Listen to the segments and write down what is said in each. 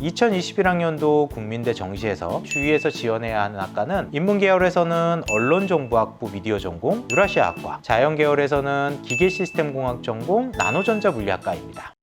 2021학년도 국민대 정시에서 주위에서 지원해야 하는 학과는 인문계열에서는 언론정보학부 미디어 전공 유라시아학과, 자연계열에서는 기계시스템공학 전공 나노전자물리학과입니다.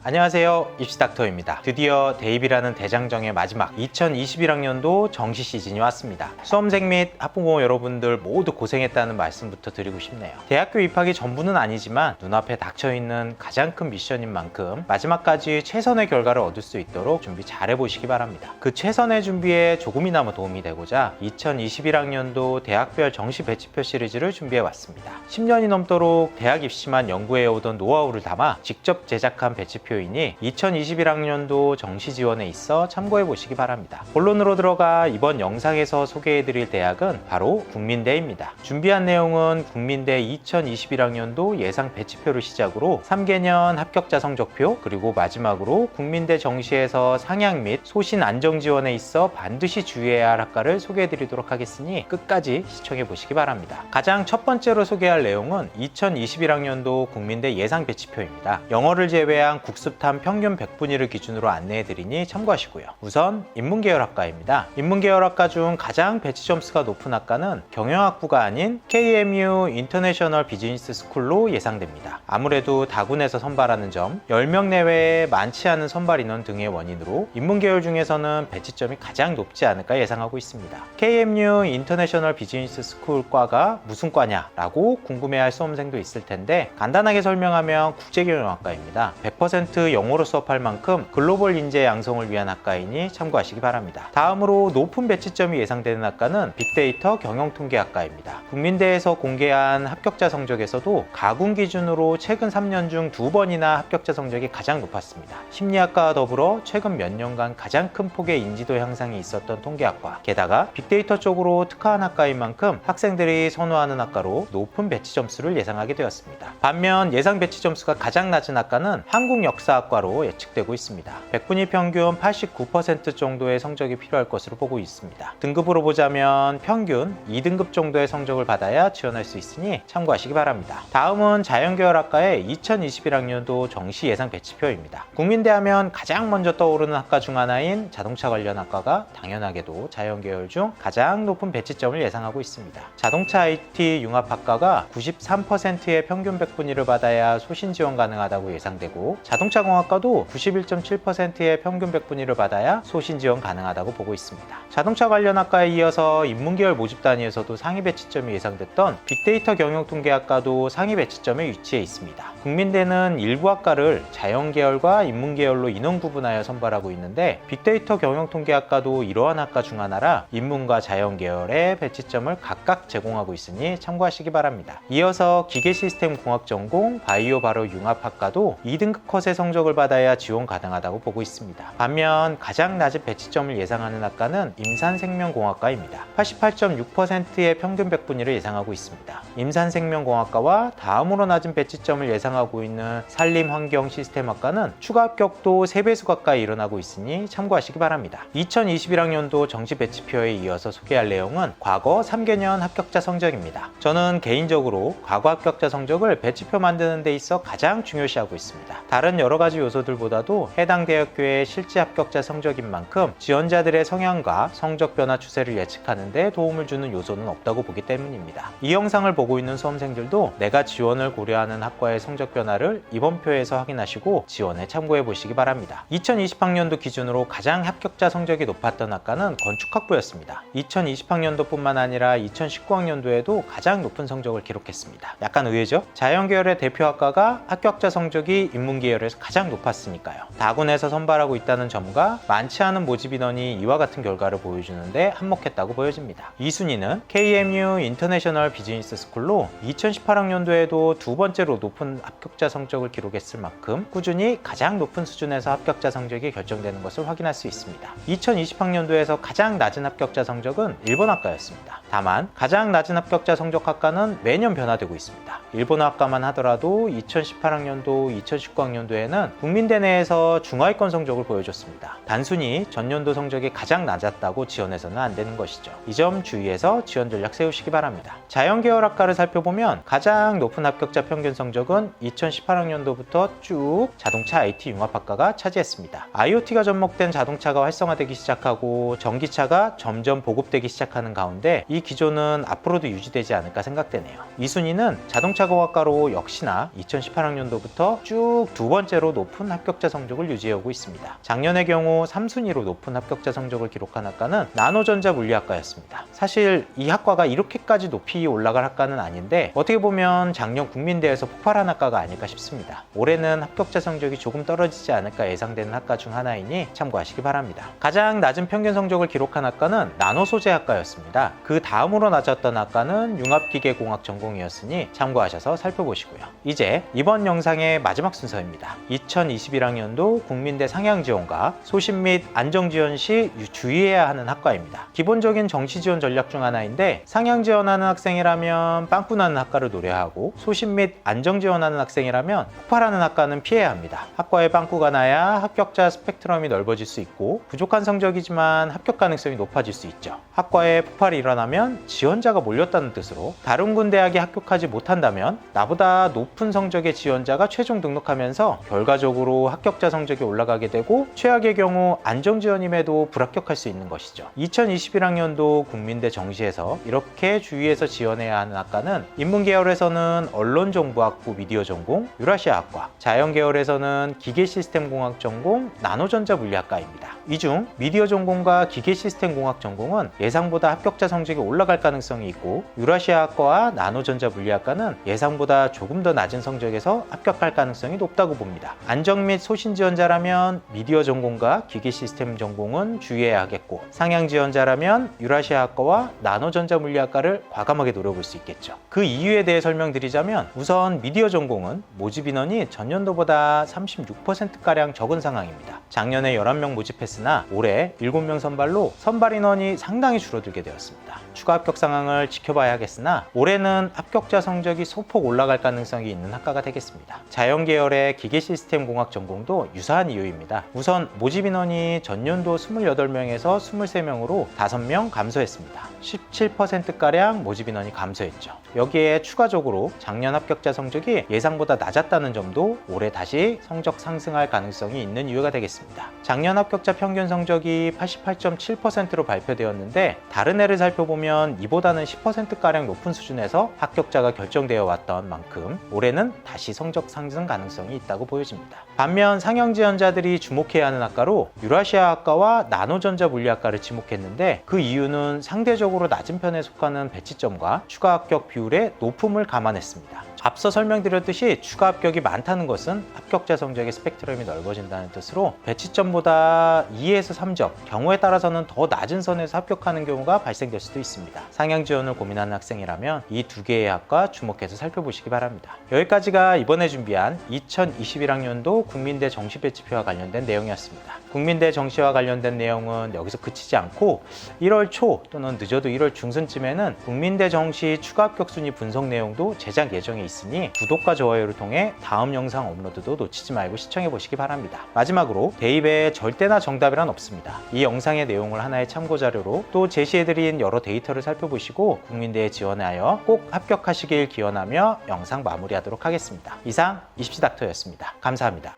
안녕하세요, 입시닥터입니다. 드디어 대입이라는 대장정의 마지막 2021학년도 정시 시즌이 왔습니다. 수험생 및 학부모 여러분들 모두 고생했다는 말씀부터 드리고 싶네요. 대학교 입학이 전부는 아니지만 눈앞에 닥쳐있는 가장 큰 미션인 만큼 마지막까지 최선의 결과를 얻을 수 있도록 준비 잘 해보시기 바랍니다. 그 최선의 준비에 조금이나마 도움이 되고자 2021학년도 대학별 정시 배치표 시리즈를 준비해왔습니다. 10년이 넘도록 대학 입시만 연구해오던 노하우를 담아 직접 제작한 배치표 이니 2021학년도 정시 지원에 있어 참고해 보시기 바랍니다. 본론으로 들어가 이번 영상에서 소개해드릴 대학은 바로 국민대입니다. 준비한 내용은 국민대 2021학년도 예상 배치표를 시작으로 3개년 합격자 성적표, 그리고 마지막으로 국민대 정시에서 상향 및 소신 안정 지원에 있어 반드시 주의해야 할 학과를 소개해드리도록 하겠으니 끝까지 시청해 보시기 바랍니다. 가장 첫 번째로 소개할 내용은 2021학년도 국민대 예상 배치표입니다. 영어를 제외한 국습탐 평균 100분위를 기준으로 안내해드리니 참고하시고요. 우선 인문계열학과입니다. 인문계열학과 중 가장 배치 점수가 높은 학과는 경영학부가 아닌 KMU 인터내셔널 비즈니스 스쿨로 예상됩니다. 아무래도 다군에서 선발하는 점, 10명 내외에 많지 않은 선발 인원 등의 원인으로 인문계열 중에서는 배치점이 가장 높지 않을까 예상하고 있습니다. KMU 인터내셔널 비즈니스 스쿨과가 무슨 과냐라고 궁금해할 수험생도 있을 텐데 간단하게 설명하면 국제경영학과입니다. 100% 영어로 수업할 만큼 글로벌 인재 양성을 위한 학과이니 참고하시기 바랍니다. 다음으로 높은 배치점이 예상되는 학과는 빅데이터 경영통계학과입니다. 국민대에서 공개한 합격자 성적에서도 가군 기준으로 최근 3년 중 2번이나 합격자 성적이 가장 높았습니다. 심리학과와 더불어 최근 몇 년간 가장 큰 폭의 인지도 향상이 있었던 통계학과, 게다가 빅데이터 쪽으로 특화한 학과인 만큼 학생들이 선호하는 학과로 높은 배치 점수를 예상하게 되었습니다. 반면 예상 배치 점수가 가장 낮은 학과는 한국역사학과로 예측되고 있습니다. 100분위 평균 89% 정도의 성적이 필요할 것으로 보고 있습니다. 등급으로 보자면 평균 2등급 정도의 성적을 받아야 지원할 수 있으니 참고하시기 바랍니다. 다음은 자연계열학과의 2021학년도 정시 예상 배치표입니다. 국민대 하면 가장 먼저 떠오르는 학과 중 하나인 자동차 관련 학과가 당연하게도 자연계열 중 가장 높은 배치점을 예상하고 있습니다. 자동차 IT 융합학과가 93%의 평균 100분위를 받아야 소신 지원 가능하다고 예상되고, 자동차공학과도 91.7%의 평균 100분위를 받아야 소신 지원 가능하다고 보고 있습니다. 자동차 관련 학과에 이어서 인문계열 모집 단위에서도 상위 배치점이 예상됐던 빅데이터 경영통계학과도 상위 배치점에 위치해 있습니다. 국민대는 일부 학과를 자연계열과 인문계열로 인원 구분하여 선발하고 있는데 빅데이터 경영통계학과도 이러한 학과 중 하나라 인문과 자연계열의 배치점을 각각 제공하고 있으니 참고하시기 바랍니다. 이어서 기계시스템공학 전공 바이오 바로 융합학과도 2등급 컷의 성적을 받아야 지원 가능하다고 보고 있습니다. 반면 가장 낮은 배치점을 예상하는 학과는 임산생명공학과입니다. 88.6%의 평균 100분위를 예상하고 있습니다. 임산생명공학과와 다음으로 낮은 배치점을 예상하고 있는 산림환경시스템학과는 추가 합격도 3배수 가까이 일어나고 있으니 참고하시기 바랍니다. 2021학년도 정시 배치표에 이어서 소개할 내용은 과거 3개년 합격자 성적입니다. 저는 개인적으로 과거 합격자 성적을 배치표 만드는 데 있어 가장 중요시하고 있습니다. 다른 여러 가지 요소들보다도 해당 대학교의 실제 합격자 성적인 만큼 지원자들의 성향과 성적 변화 추세를 예측하는 데 도움을 주는 요소는 없다고 보기 때문입니다. 이 영상을 보고 있는 수험생들도 내가 지원을 고려하는 학과의 성적 변화를 이번 표에서 확인하시고 지원에 참고해 보시기 바랍니다. 2020학년도 기준으로 가장 합격자 성적이 높았던 학과는 건축학부였습니다. 2020학년도뿐만 아니라 2019학년도에도 가장 높은 성적을 기록했습니다. 약간 의외죠? 자연계열의 대표 학과가 합격자 성적이 인문계열에서 가장 높았으니까요. 다군에서 선발하고 있다는 점과 많지 않은 모집 인원이 이와 같은 결과를 보여주는데 한몫했다고 보여집니다. 이 순위는 KMU 인터내셔널 비즈니스 스쿨로 2018학년도에도 두 번째로 높은 합격자 성적을 기록했을 만큼 꾸준히 가장 높은 수준에서 합격자 성적이 결정되는 것을 확인할 수 있습니다. 2020학년도에서 가장 낮은 합격자 성적은 일본학과였습니다. 다만 가장 낮은 합격자 성적 학과는 매년 변화되고 있습니다. 일본어 학과만 하더라도 2018학년도, 2019학년도에는 국민대 내에서 중하위권 성적을 보여줬습니다. 단순히 전년도 성적이 가장 낮았다고 지원해서는 안 되는 것이죠. 이 점 주의해서 지원 전략 세우시기 바랍니다. 자연계열 학과를 살펴보면 가장 높은 합격자 평균 성적은 2018학년도부터 쭉 자동차 IT 융합학과가 차지했습니다. IoT가 접목된 자동차가 활성화되기 시작하고 전기차가 점점 보급되기 시작하는 가운데 이 기조는 앞으로도 유지되지 않을까 생각되네요. 이 순위는 자동차공학과로 역시나 2018학년도부터 쭉 두 번째로 높은 합격자 성적을 유지하고 있습니다. 작년의 경우 3순위로 높은 합격자 성적을 기록한 학과는 나노전자 물리학과였습니다. 사실 이 학과가 이렇게까지 높이 올라갈 학과는 아닌데 어떻게 보면 작년 국민대에서 폭발한 학과가 아닐까 싶습니다. 올해는 합격자 성적이 조금 떨어지지 않을까 예상되는 학과 중 하나이니 참고하시기 바랍니다. 가장 낮은 평균 성적을 기록한 학과는 나노소재학과였습니다. 그 다음으로 낮았던 학과는 융합기계공학 전공이었으니 참고하셔서 살펴보시고요. 이제 이번 영상의 마지막 순서입니다. 2021학년도 국민대 상향지원과 소신 및 안정지원 시 주의해야 하는 학과입니다. 기본적인 정시지원 전략 중 하나인데 상향지원하는 학생이라면 빵꾸 나는 학과를 노려하고 소신 및 안정지원하는 학생이라면 폭발하는 학과는 피해야 합니다. 학과에 빵꾸가 나야 합격자 스펙트럼이 넓어질 수 있고 부족한 성적이지만 합격 가능성이 높아질 수 있죠. 학과에 폭발이 일어나면 지원자가 몰렸다는 뜻으로 다른 군 대학에 합격하지 못한다면 나보다 높은 성적의 지원자가 최종 등록하면서 결과적으로 합격자 성적이 올라가게 되고 최악의 경우 안정지원임에도 불합격할 수 있는 것이죠. 2021학년도 국민대 정시에서 이렇게 주의해서 지원해야 하는 학과는 인문계열에서는 언론정보학부 미디어 전공, 유라시아학과, 자연계열에서는 기계시스템공학 전공, 나노전자물리학과입니다. 이 중 미디어 전공과 기계시스템공학 전공은 예상보다 합격자 성적이 올라갈 가능성이 있고 유라시아학과와 나노전자물리학과는 예상보다 조금 더 낮은 성적에서 합격할 가능성이 높다고 봅니다. 안정 및 소신 지원자라면 미디어 전공과 기계시스템 전공은 주의해야 하겠고 상향 지원자라면 유라시아학과와 나노전자물리학과를 과감하게 노려볼 수 있겠죠. 그 이유에 대해 설명드리자면 우선 미디어 전공은 모집 인원이 전년도보다 36%가량 적은 상황입니다. 작년에 11명 모집했으나 올해 7명 선발로 선발 인원이 상당히 줄어들게 되었습니다. 추가 합격 상황을 지켜봐야 하겠으나 올해는 합격자 성적이 소폭 올라갈 가능성이 있는 학과가 되겠습니다. 자연계열의 기계시스템공학 전공도 유사한 이유입니다. 우선 모집 인원이 전년도 28명에서 23명으로 5명 감소했습니다. 17%가량 모집 인원이 감소했죠. 여기에 추가적으로 작년 합격자 성적이 예상보다 낮았다는 점도 올해 다시 성적 상승할 가능성이 있는 이유가 되겠습니다. 작년 합격자 평균 성적이 88.7%로 발표되었는데 다른 해를 살펴보면 이보다는 10%가량 높은 수준에서 합격자가 결정되어 왔던 만큼 올해는 다시 성적 상승 가능성이 있다고 보여집니다. 반면 상향 지원자들이 주목해야 하는 학과로 유라시아 학과와 나노전자 물리학과를 지목했는데 그 이유는 상대적으로 낮은 편에 속하는 배치점과 추가 합격 비율의 높음을 감안했습니다. 앞서 설명드렸듯이 추가 합격이 많다는 것은 합격자 성적의 스펙트럼이 넓어진다는 뜻으로 배치점보다 2에서 3점, 경우에 따라서는 더 낮은 선에서 합격하는 경우가 발생될 수도 있습니다. 상향 지원을 고민하는 학생이라면 이 두 개의 학과 주목해서 살펴보시기 바랍니다. 여기까지가 이번에 준비한 2021학년도 국민대 정시 배치표와 관련된 내용이었습니다. 국민대 정시와 관련된 내용은 여기서 그치지 않고 1월 초 또는 늦어도 1월 중순쯤에는 국민대 정시 추가 합격 순위 분석 내용도 제작 예정에 있으니 구독과 좋아요를 통해 다음 영상 업로드도 놓치지 말고 시청해 보시기 바랍니다. 마지막으로 대입에 절대나 정답이란 없습니다. 이 영상의 내용을 하나의 참고 자료로 또 제시해드린 여러 데이터를 살펴보시고 국민대에 지원하여 꼭 합격하시길 기원하며 영상 마무리하도록 하겠습니다. 이상 입시닥터였습니다. 감사합니다.